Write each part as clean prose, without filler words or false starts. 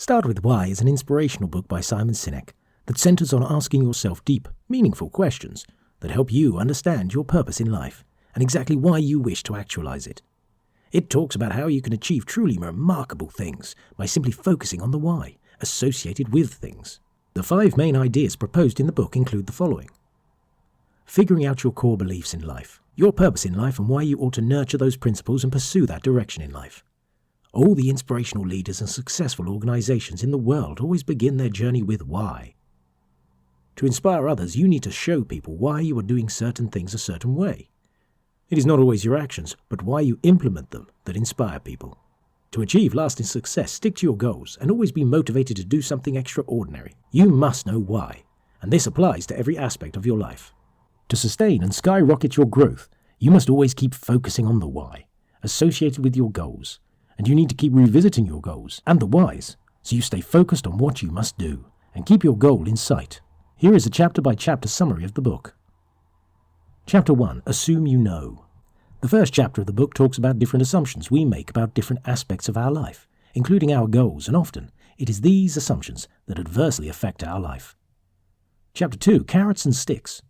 Start With Why is an inspirational book by Simon Sinek that centers on asking yourself deep, meaningful questions that help you understand your purpose in life and exactly why you wish to actualize it. It talks about how you can achieve truly remarkable things by simply focusing on the why associated with things. The 5 main ideas proposed in the book include the following. Figuring out your core beliefs in life, your purpose in life, and why you ought to nurture those principles and pursue that direction in life. All the inspirational leaders and successful organizations in the world always begin their journey with why. To inspire others, you need to show people why you are doing certain things a certain way. It is not always your actions, but why you implement them that inspire people. To achieve lasting success, stick to your goals and always be motivated to do something extraordinary. You must know why, and this applies to every aspect of your life. To sustain and skyrocket your growth, you must always keep focusing on the why associated with your goals. And you need to keep revisiting your goals and the whys, so you stay focused on what you must do and keep your goal in sight. Here is a chapter-by-chapter summary of the book. Chapter 1. Assume you know. The first chapter of the book talks about different assumptions we make about different aspects of our life, including our goals, and often it is these assumptions that adversely affect our life. Chapter 2. Carrots and sticks.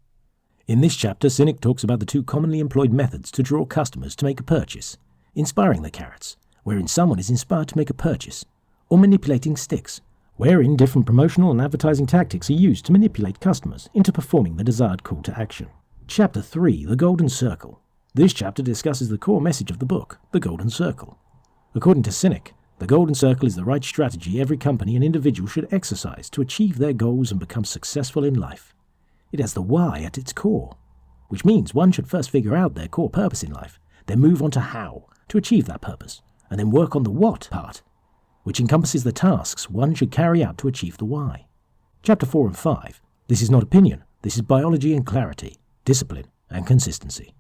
In this chapter, Sinek talks about the 2 commonly employed methods to draw customers to make a purchase, inspiring the carrots, wherein someone is inspired to make a purchase, or manipulating sticks, wherein different promotional and advertising tactics are used to manipulate customers into performing the desired call to action. Chapter 3. The Golden Circle. This chapter discusses the core message of the book, the Golden Circle. According to Sinek, the Golden Circle is the right strategy every company and individual should exercise to achieve their goals and become successful in life. It has the why at its core, which means one should first figure out their core purpose in life, then move on to how to achieve that purpose, and then work on the what part, which encompasses the tasks one should carry out to achieve the why. Chapter 4 and 5. This is not opinion, this is biology and clarity, discipline and consistency.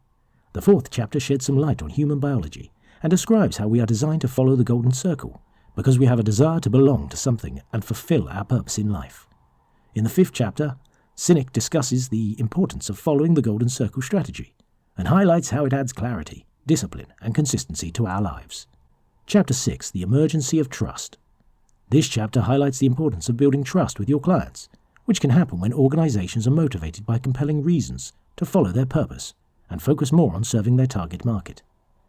The 4th chapter sheds some light on human biology and describes how we are designed to follow the Golden Circle, because we have a desire to belong to something and fulfill our purpose in life. In the 5th chapter, Sinek discusses the importance of following the Golden Circle strategy and highlights how it adds clarity, discipline and consistency to our lives. Chapter 6. The Emergency of Trust. This chapter highlights the importance of building trust with your clients, which can happen when organizations are motivated by compelling reasons to follow their purpose and focus more on serving their target market.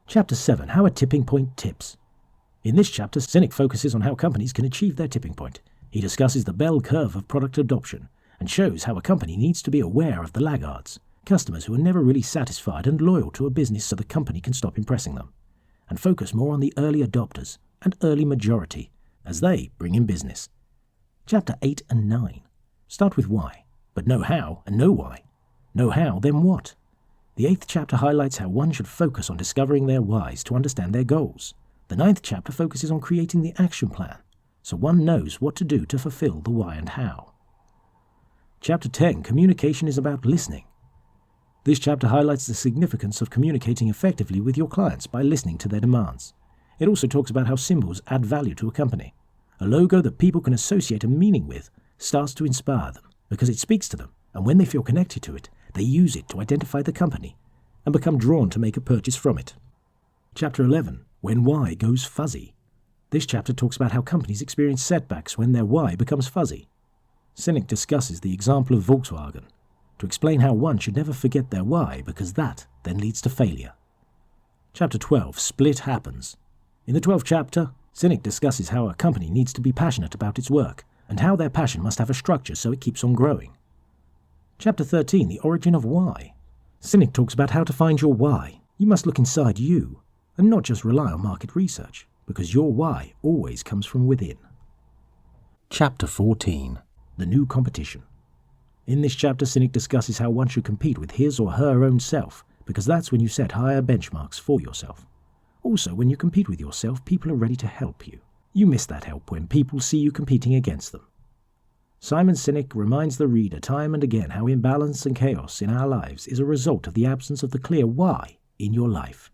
Chapter 7. How a Tipping Point Tips. In this chapter, Sinek focuses on how companies can achieve their tipping point. He discusses the bell curve of product adoption and shows how a company needs to be aware of the laggards, customers who are never really satisfied and loyal to a business, so the company can stop impressing them, and focus more on the early adopters and early majority as they bring in business. Chapter 8 and 9. Start with why, but know how and know why. Know how, then what? The 8th chapter highlights how one should focus on discovering their whys to understand their goals. The 9th chapter focuses on creating the action plan, so one knows what to do to fulfill the why and how. Chapter 10. Communication is about listening. This chapter highlights the significance of communicating effectively with your clients by listening to their demands. It also talks about how symbols add value to a company. A logo that people can associate a meaning with starts to inspire them because it speaks to them, and when they feel connected to it, they use it to identify the company and become drawn to make a purchase from it. Chapter 11. When why goes fuzzy. This chapter talks about how companies experience setbacks when their why becomes fuzzy. Sinek discusses the example of Volkswagen to explain how one should never forget their why, because that then leads to failure. Chapter 12. Split happens. In the 12th chapter, Sinek discusses how a company needs to be passionate about its work and how their passion must have a structure so it keeps on growing. Chapter 13. The origin of why. Sinek talks about how to find your why. You must look inside you and not just rely on market research, because your why always comes from within. Chapter 14. The New Competition. In this chapter, Sinek discusses how one should compete with his or her own self, because that's when you set higher benchmarks for yourself. Also, when you compete with yourself, people are ready to help you. You miss that help when people see you competing against them. Simon Sinek reminds the reader time and again how imbalance and chaos in our lives is a result of the absence of the clear why in your life.